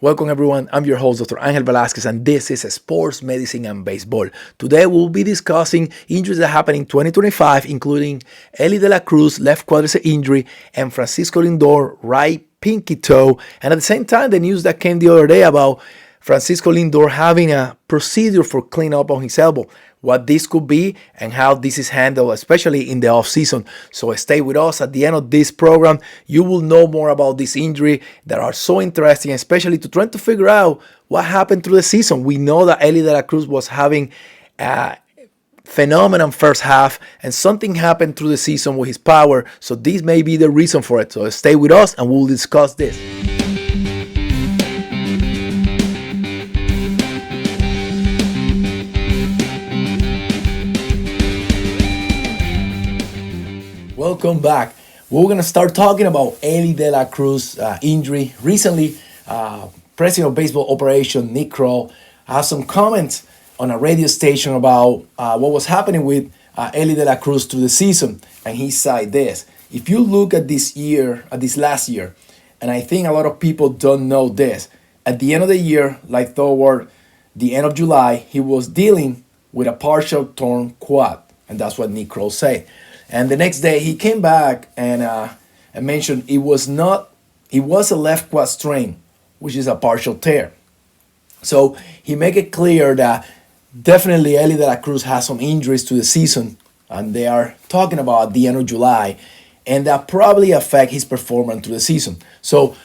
Welcome everyone, I'm your host Dr. Angel Velasquez and this is Sports Medicine and Baseball. Today we'll be discussing injuries that happened in 2025 including Elly de la Cruz left quadricep injury and Francisco Lindor right pinky toe, and at the same time the news that came the other day about Francisco Lindor having a procedure for cleanup on his elbow, what this could be and how this is handled, especially in the off season. So stay with us. At the end of this program, you will know more about this injury that are so interesting, especially to trying to figure out what happened through the season. We know that Elly de la Cruz was having a phenomenon first half and something happened through the season with his power. So this may be the reason for it. So stay with us and we'll discuss this. Welcome back. We're going to start talking about Elly de la Cruz injury. Recently, President of Baseball Operation Nick Kroll has some comments on a radio station about what was happening with Elly de la Cruz through the season. And he said this: if you look at this last year, and I think a lot of people don't know this, at the end of the year, like toward the end of July, he was dealing with a partial torn quad. And that's what Nick Kroll said. And the next day he came back and mentioned it was a left quad strain, which is a partial tear. So he made it clear that definitely Elly de la Cruz has some injuries to the season, and they are talking about at the end of July, and that probably affect his performance through the season. So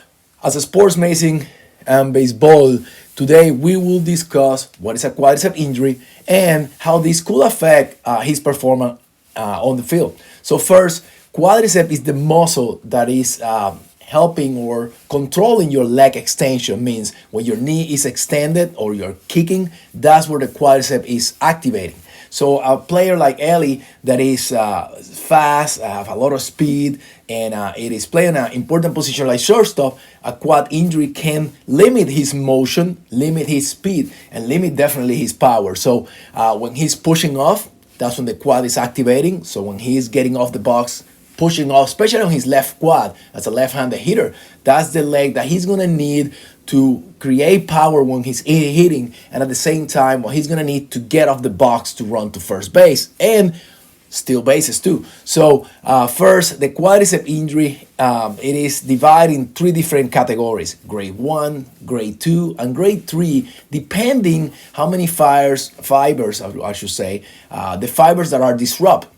as a sports medicine and baseball, today we will discuss what is a quadricep injury and how this could affect his performance on the field. So first, quadricep is the muscle that is helping or controlling your leg extension. Means when your knee is extended or you're kicking, that's where the quadricep is activating. So a player like Elly that is fast, have a lot of speed, and it is playing an important position like shortstop, a quad injury can limit his motion, limit his speed, and limit definitely his power. So when he's pushing off, that's when the quad is activating. So when he's getting off the box, pushing off, especially on his left quad as a left-handed hitter, that's the leg that he's going to need to create power when he's hitting, and at the same time, well, he's going to need to get off the box to run to first base and steal bases too. So first, the quadricep injury, it is divided in three different categories: grade 1, grade 2, and grade 3, depending how many fibers, I should say, the fibers that are disrupted.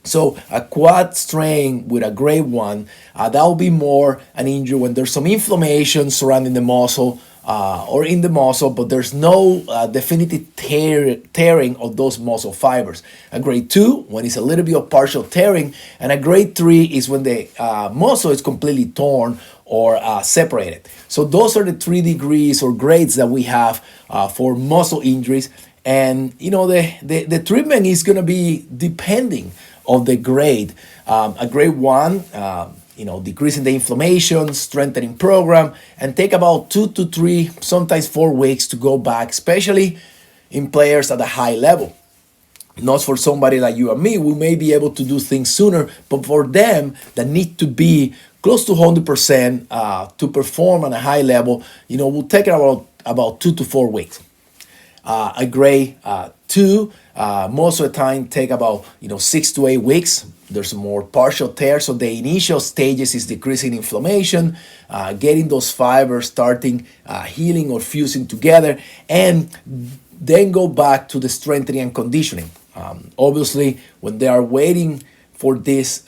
So a quad strain with a grade 1, that will be more an injury when there's some inflammation surrounding the muscle or in the muscle, but there's no definitive tearing of those muscle fibers. A grade 2, when it's a little bit of partial tearing, and a grade 3 is when the muscle is completely torn or separated. So those are the 3 degrees or grades that we have for muscle injuries. And you know the treatment is going to be depending of the grade. A grade 1, decreasing the inflammation, strengthening program, and take about 2 to 3, sometimes 4 weeks to go back, especially in players at a high level. Not for somebody like you and me, we may be able to do things sooner, but for them that need to be close to 100% to perform on a high level, will take about 2 to 4 weeks. A grade 2, most of the time take about 6 to 8 weeks. There's more partial tear, so the initial stages is decreasing inflammation, getting those fibers starting healing or fusing together, and then go back to the strengthening and conditioning. Obviously, when they are waiting for these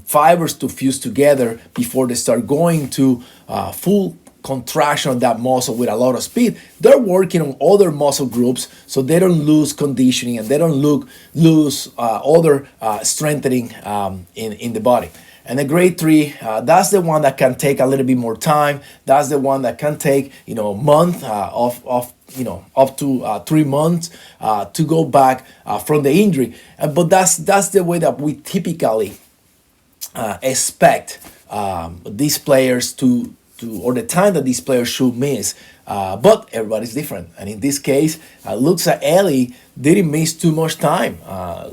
fibers to fuse together before they start going to full contraction of that muscle with a lot of speed, they're working on other muscle groups so they don't lose conditioning and they don't lose other strengthening in the body. And the grade 3, that's the one that can take a little bit more time. That's the one that can take a month up to 3 months to go back from the injury. But that's the way that we typically expect these players to or the time that these players should miss. But everybody's different. And in this case, looks like Elly didn't miss too much time.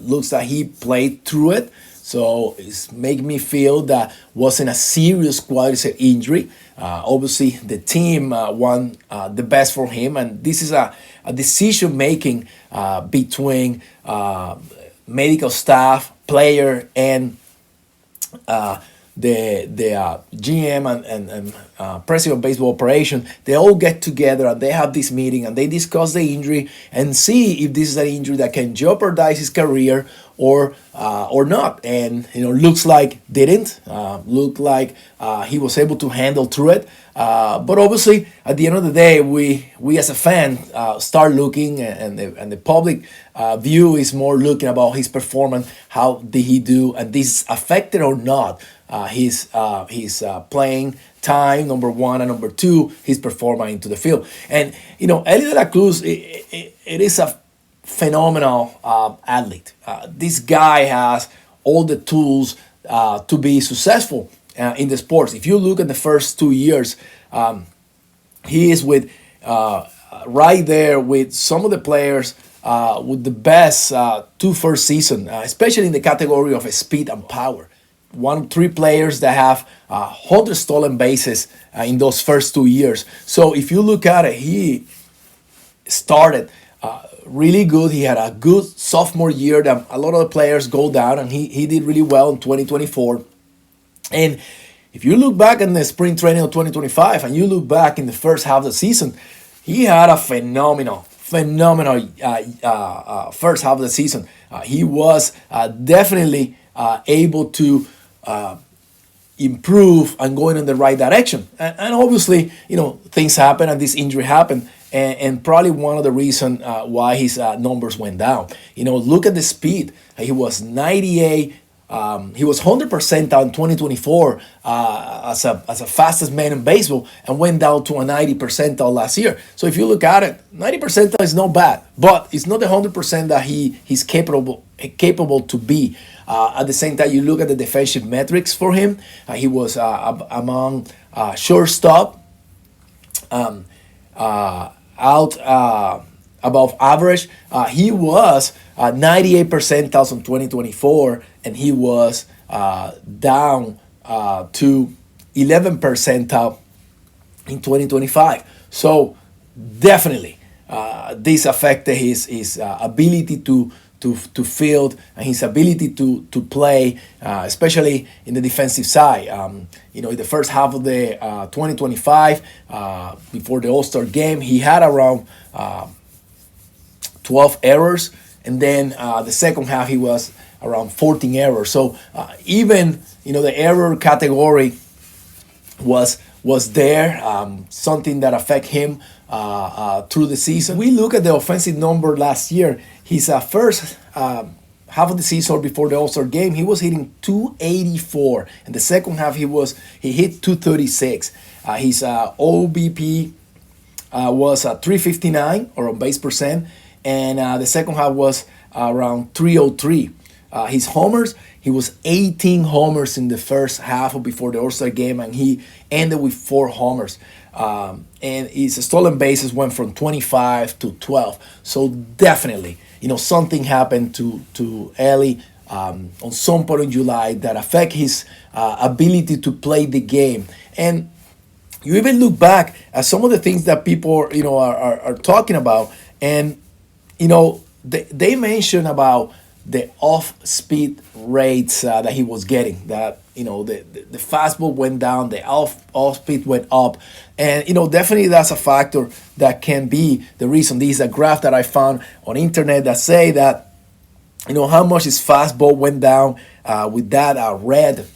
Looks like he played through it. So it's make me feel that wasn't a serious quadricep injury. Obviously, the team want the best for him, and this is a decision making between medical staff, player, and the GM and president of baseball operation. They all get together and they have this meeting and they discuss the injury and see if this is an injury that can jeopardize his career or not. And looks like didn't. Look like he was able to handle through it. But obviously, at the end of the day, we as a fan start looking, and the public view is more looking about his performance. How did he do, and this affected or not his playing time, number one, and number two, his performance into the field. And Elly De La Cruz, it is a phenomenal athlete. This guy has all the tools to be successful in the sports. If you look at the first 2 years, he is with right there with some of the players with the best two first season, especially in the category of speed and power. 3 players that have 100 stolen bases in those first 2 years. So if you look at it, he started really good. He had a good sophomore year that a lot of the players go down, and he did really well in 2024. And if you look back in the spring training of 2025 and you look back in the first half of the season, he had a phenomenal first half of the season. He was definitely able to improve and going in the right direction. And obviously, things happen and this injury happened. And probably one of the reasons why his numbers went down. Look at the speed. He was 98. He was 100% down in 2024 as a fastest man in baseball, and went down to a 90 percentile last year. So if you look at it, 90 percentile is not bad, but it's not the 100% that he's capable to be. At the same time, you look at the defensive metrics for him. He was among shortstop, out above average. He was 98 percentiles in 2024, and he was down to 11 percentile in 2025. So definitely, this affected his ability to field and his ability to play, especially in the defensive side. In the first half of the 2025, before the All-Star game, he had around 12 errors, and then the second half he was around 14 errors. So even the error category was there, something that affect him through the season. We look at the offensive number last year. His first half of the season before the All-Star game, he was hitting 284. In the second half, he hit 236. His OBP was 359, or on base percent, and the second half was around 303. His homers, he was 18 homers in the first half of before the All-Star game, and he ended with 4 homers. And his stolen bases went from 25 to 12. So definitely, something happened to Elly on some point in July that affect his ability to play the game. And you even look back at some of the things that people are talking about, and they mention about the off-speed rates that he was getting. That the fastball went down, the off-speed went up, and definitely that's a factor that can be the reason. This is a graph that I found on internet that say that how much his fastball went down with that red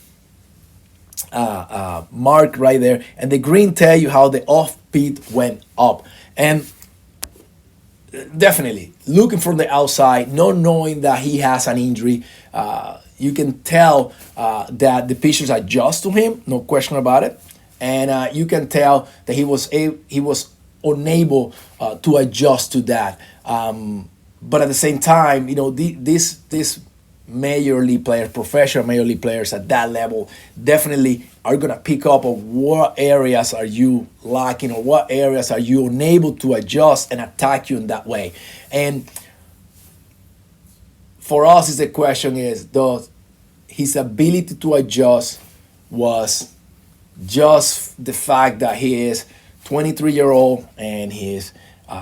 mark right there, and the green tell you how the off-speed went up. And definitely looking from the outside, not knowing that he has an injury, you can tell that the pitchers adjust to him, no question about it, and you can tell that he was unable to adjust to that. But at the same time, this major league players, professional major league players at that level, definitely are gonna pick up on what areas are you lacking or what areas are you unable to adjust and attack you in that way. And for us, the question is, does his ability to adjust was just the fact that he is 23-year-old and his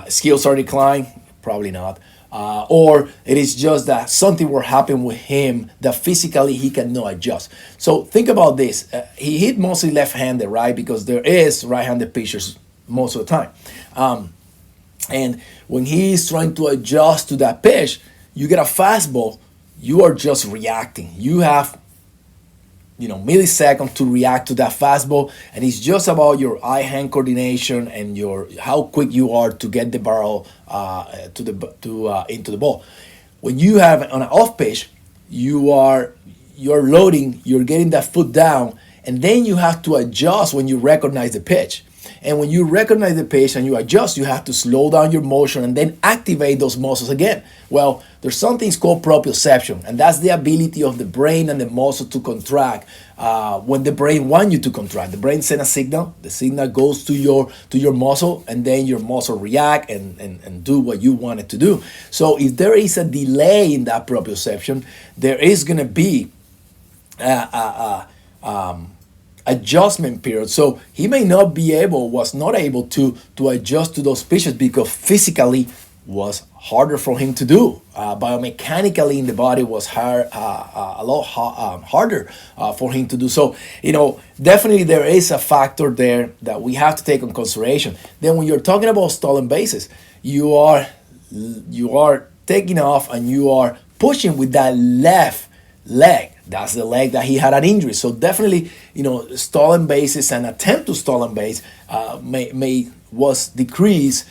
skills are declining? Probably not. Or it is just that something will happen with him that physically he cannot adjust. So think about this. He hit mostly left-handed, right? Because there is right-handed pitchers most of the time. And when he is trying to adjust to that pitch, you get a fastball, you are just reacting. You have milliseconds to react to that fastball, and it's just about your eye-hand coordination and your how quick you are to get the barrel into the ball. When you have on an off pitch, you're loading, you're getting that foot down, and then you have to adjust when you recognize the pitch. And when you recognize the pitch and you adjust, you have to slow down your motion and then activate those muscles again. Well, there's something called proprioception, and that's the ability of the brain and the muscle to contract when the brain wants you to contract. The brain sends a signal, the signal goes to your muscle, and then your muscle react and do what you want it to do. So if there is a delay in that proprioception, there is going to be adjustment period. So he may not was not able to adjust to those pitches because physically was harder for him to do. Biomechanically in the body was a lot harder for him to do. So, definitely there is a factor there that we have to take in consideration. Then when you're talking about stolen bases, you are taking off and you are pushing with that left leg. That's the leg that he had an injury. So definitely, stolen bases and attempt to stolen base was decreased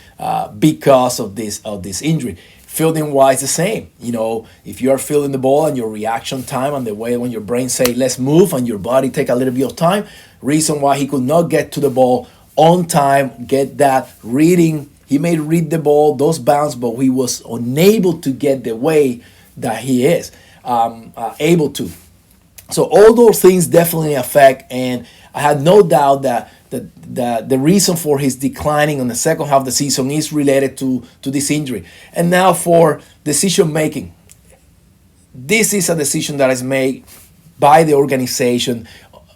because of this injury. Fielding wise, the same. If you are fielding the ball and your reaction time and the way when your brain say let's move and your body take a little bit of time, reason why he could not get to the ball on time, get that reading. He may read the ball, those bounce, but he was unable to get the way that he is able to. So all those things definitely affect, and I had no doubt that the reason for his declining on the second half of the season is related to this injury. And now for decision making. This is a decision that is made by the organization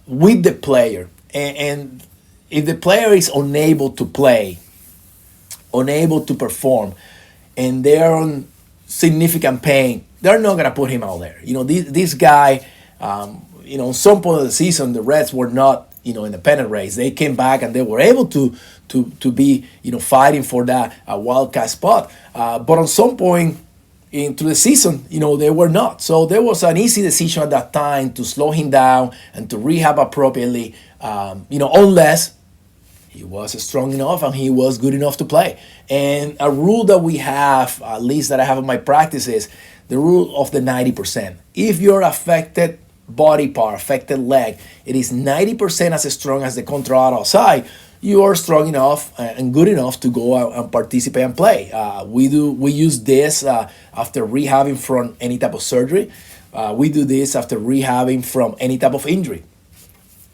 with the player. And if the player is unable to play, unable to perform, and they're on significant pain, they're not going to put him out there. This guy, some point of the season, the Reds were not, in the pennant race. They came back and they were able to be, fighting for that wild card spot. But on some point into the season, they were not. So there was an easy decision at that time to slow him down and to rehab appropriately, unless he was strong enough and he was good enough to play. And a rule that we have, at least that I have in my practice, is the rule of the 90%. If you're affected body part, affected leg, it is 90% as strong as the contract outside, you are strong enough and good enough to go out and participate and play. We use this after rehabbing from any type of surgery. We do this after rehabbing from any type of injury.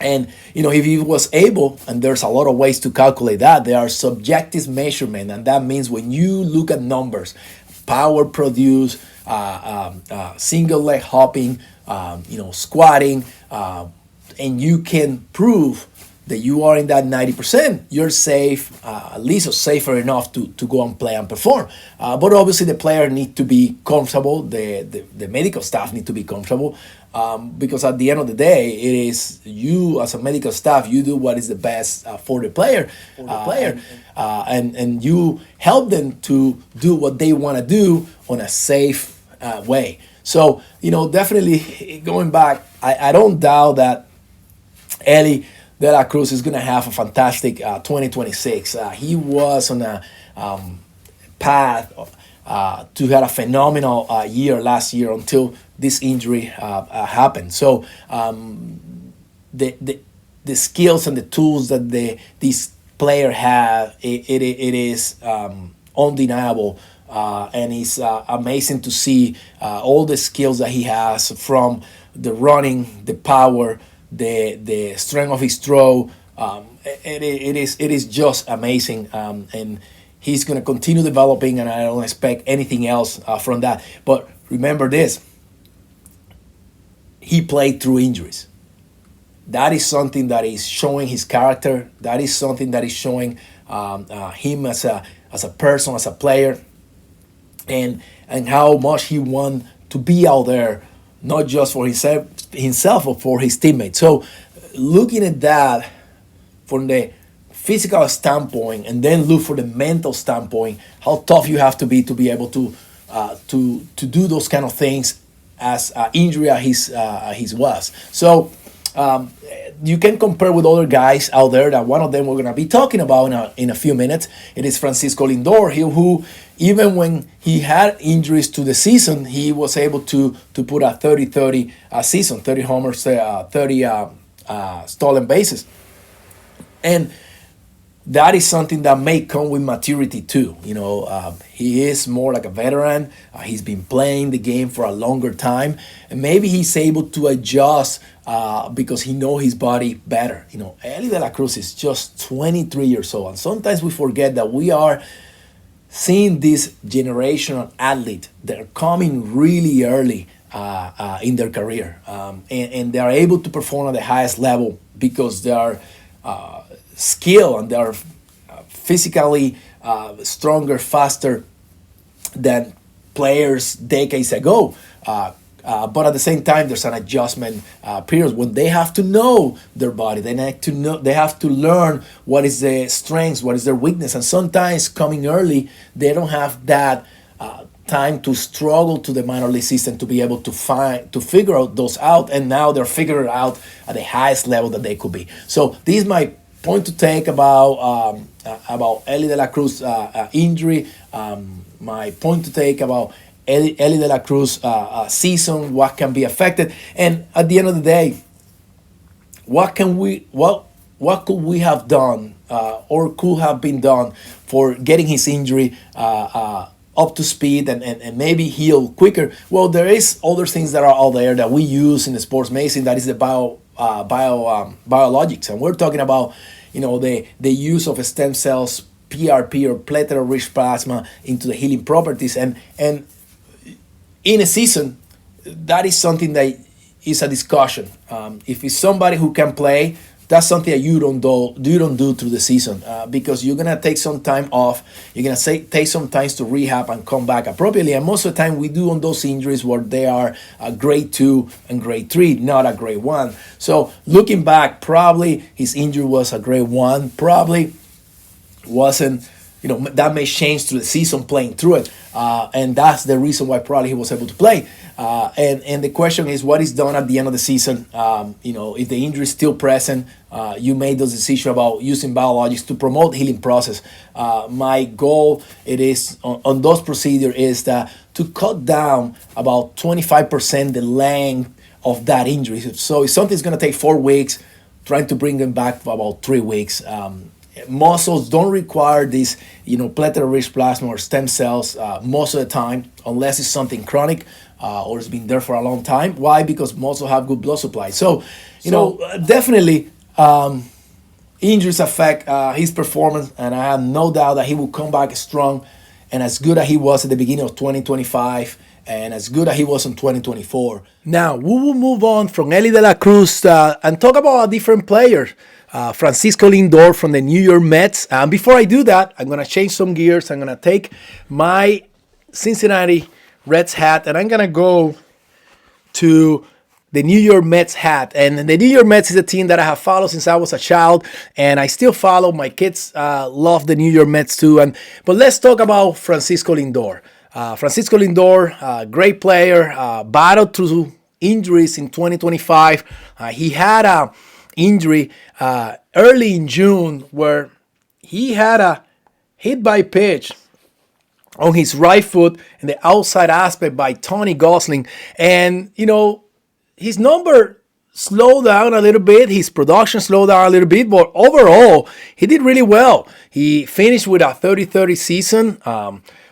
And, if he was able, and there's a lot of ways to calculate that, there are subjective measurement, and that means when you look at numbers, power produced, single leg hopping, squatting, and you can prove that you are in that 90%, you're safe, at least safer enough to go and play and perform. But obviously the player need to be comfortable, the medical staff need to be comfortable, because at the end of the day, it is you as a medical staff, you do what is the best for the player, and you help them to do what they want to do on a safe way. So, definitely going back, I don't doubt that Elly De La Cruz is going to have a fantastic 2026. He was on a path to have a phenomenal year last year until this injury happened. So the skills and the tools that these players have, it is undeniable. And it's amazing to see all the skills that he has, from the running, the power, the strength of his throw. It is just amazing, and he's going to continue developing, and I don't expect anything else from that. But remember this: he played through injuries. That is something that is showing his character. That is something that is showing him as a person, as a player, and how much he wants to be out there, not just for himself but for his teammates. So, looking at that from the physical standpoint, and then look for the mental standpoint, how tough you have to be able to do those kind of things as injury as his was. So you can compare with other guys out there. That one of them we're going to be talking about in a few minutes. It is Francisco Lindor, who even when he had injuries to the season, he was able to put a 30-30 season, 30 homers, 30 stolen bases. And that is something that may come with maturity too. He is more like a veteran. He's been playing the game for a longer time, and maybe he's able to adjust because he knows his body better. Elly De La Cruz is just 23 years old, and sometimes we forget that we are seeing this generation of athletes that are coming really early in their career, and they are able to perform at the highest level because they are skill and they are physically stronger, faster than players decades ago. But at the same time, there's an adjustment period when they have to know their body. They have to learn what is their strengths, what is their weakness, and sometimes coming early, they don't have that time to struggle to the minor league system to be able to figure out those out, and now they're figuring out at the highest level that they could be. So this is my point to take about Elly De La Cruz injury. My point to take about Elly De La Cruz season, what can be affected, and at the end of the day, what could we have done or could have been done for getting his injury up to speed and maybe heal quicker? Well, there is other things that are out there that we use in the sports medicine. That is the biologics, and we're talking about the use of stem cells, PRP or platelet-rich plasma, into the healing properties, and in a season, that is something that is a discussion. If it's somebody who can play, that's something that you don't do through the season because you're gonna take some time off. You're gonna take some time to rehab and come back appropriately. And most of the time, we do on those injuries where they are grade 2 and grade 3, not a grade 1. So looking back, probably his injury was a grade 1. Probably wasn't. That may change through the season playing through it, and that's the reason why probably he was able to play. And the question is, what is done at the end of the season? If the injury is still present, you made those decisions about using biologics to promote healing process. My goal it is on those procedures is that to cut down about 25% the length of that injury. So if something's going to take 4 weeks, trying to bring them back for about 3 weeks. Muscles don't require this, platelet-rich plasma or stem cells most of the time, unless it's something chronic or it's been there for a long time. Why? Because muscles have good blood supply. So, definitely injuries affect his performance, and I have no doubt that he will come back strong and as good as he was at the beginning of 2025 and as good as he was in 2024. Now, we will move on from Elly De La Cruz and talk about a different player. Francisco Lindor from the New York Mets. And before I do that, I'm going to change some gears. I'm going to take my Cincinnati Reds hat and I'm going to go to the New York Mets hat. And the New York Mets is a team that I have followed since I was a child, and I still follow. My kids love the New York Mets too. But let's talk about Francisco Lindor. Francisco Lindor, great player, battled through injuries in 2025. He had a injury early in June where he had a hit by pitch on his right foot in the outside aspect by Tony Gosling, and his number slowed down a little bit, his production slowed down a little bit, but overall he did really well. He finished with a 30-30 season,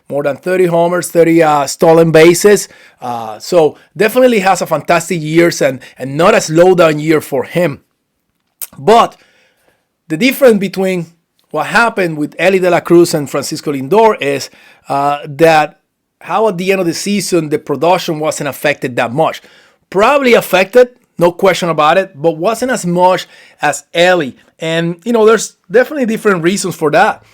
more than 30 homers, 30 stolen bases. So definitely has a fantastic year and not a slowdown year for him. But the difference between what happened with Elly De La Cruz and Francisco Lindor is that how at the end of the season the production wasn't affected that much. probably affected, no question about it, but wasn't as much as Elly. And, there's definitely different reasons for that.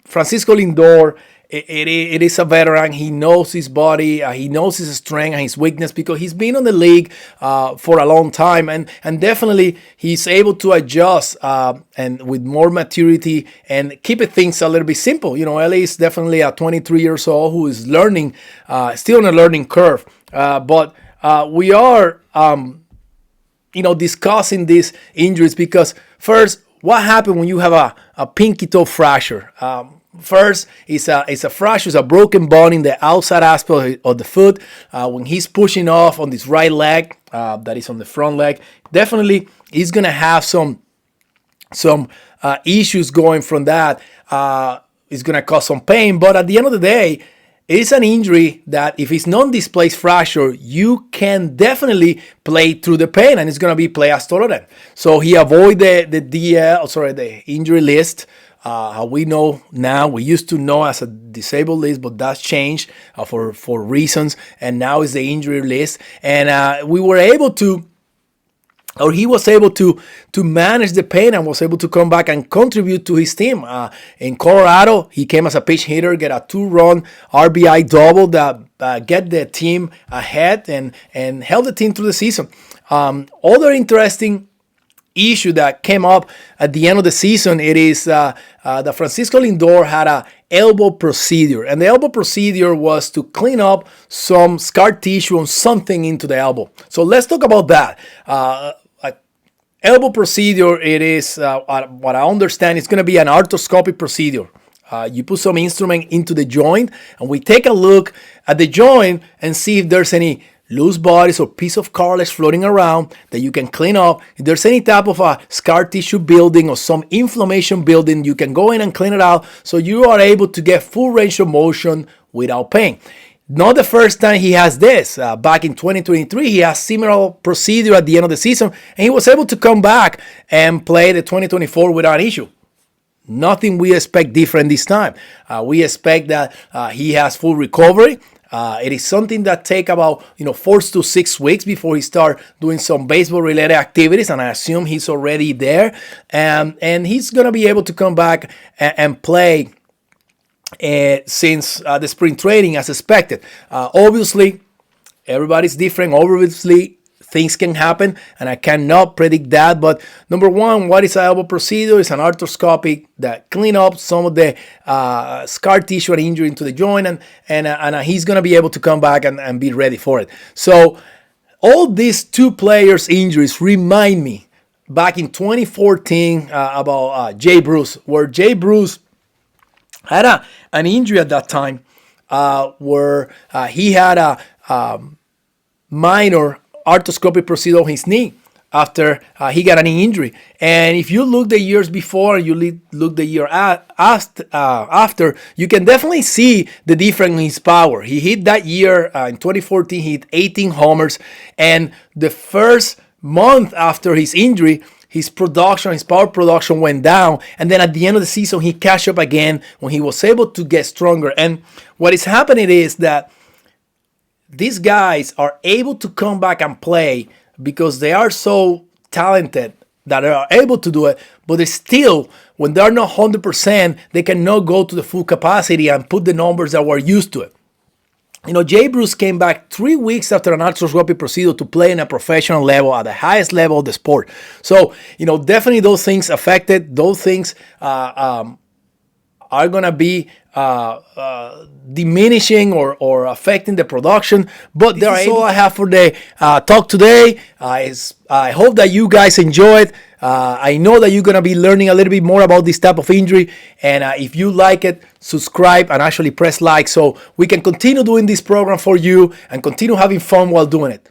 Francisco Lindor, it is a veteran. He knows his body. He knows his strength and his weakness because he's been on the league for a long time. And definitely he's able to adjust and with more maturity and keep things a little bit simple. Elly is definitely a 23 years old who is learning, still on a learning curve. But we are, discussing these injuries because first, what happened when you have a pinky toe fracture? First, it's a fracture, it's a broken bone in the outside aspect of the foot. When he's pushing off on this right leg, that is on the front leg, definitely he's gonna have some issues going from that. It's gonna cause some pain, but at the end of the day, it's an injury that if it's non-displaced fracture, you can definitely play through the pain and it's going to be play as tolerant. So he avoided the injury list. How we know now, we used to know as a disabled list, but that's changed for reasons. And now it's the injury list. And we were able to, or he was able to manage the pain and was able to come back and contribute to his team. In Colorado, he came as a pinch hitter, get a 2-run RBI double that get the team ahead and help the team through the season. Other interesting issue that came up at the end of the season, it is that Francisco Lindor had a elbow procedure, and the elbow procedure was to clean up some scar tissue on something into the elbow. So let's talk about that. Elbow procedure, it is what I understand, it's going to be an arthroscopic procedure. You put some instrument into the joint, and we take a look at the joint and see if there's any loose bodies or piece of cartilage floating around that you can clean up. If there's any type of a scar tissue building or some inflammation building, you can go in and clean it out so you are able to get full range of motion without pain. Not the first time he has this. Back in 2023, he has similar procedure at the end of the season, and he was able to come back and play the 2024 without issue. Nothing we expect different this time. We expect that he has full recovery. It is something that take about 4 to 6 weeks before he start doing some baseball related activities, and I assume he's already there. And he's gonna be able to come back and play since the spring training as expected. Obviously, everybody's different. Obviously, things can happen, and I cannot predict that. But number one, what is an elbow procedure? It's an arthroscopic that clean up some of the scar tissue and injury into the joint, and he's going to be able to come back and be ready for it. So all these two players' injuries remind me back in 2014 about Jay Bruce, where Jay Bruce had an injury at that time where he had a minor arthroscopic procedure on his knee after he got an injury. And if you look the years before, you look the year after, you can definitely see the difference in his power. He hit that year in 2014, he hit 18 homers. And the first month after his injury, his power production went down. And then at the end of the season, he cashed up again when he was able to get stronger. And what is happening is that these guys are able to come back and play because they are so talented that they are able to do it. But they still, when they're not 100%, they cannot go to the full capacity and put the numbers that we're used to it. Jay Bruce came back 3 weeks after an arthroscopic procedure to play in a professional level at the highest level of the sport. So, definitely those things affected. Those things are going to be diminishing or affecting the production. But that's all I have for the talk today. I hope that you guys enjoyed. I know that you're going to be learning a little bit more about this type of injury. And if you like it, subscribe and actually press like so we can continue doing this program for you and continue having fun while doing it.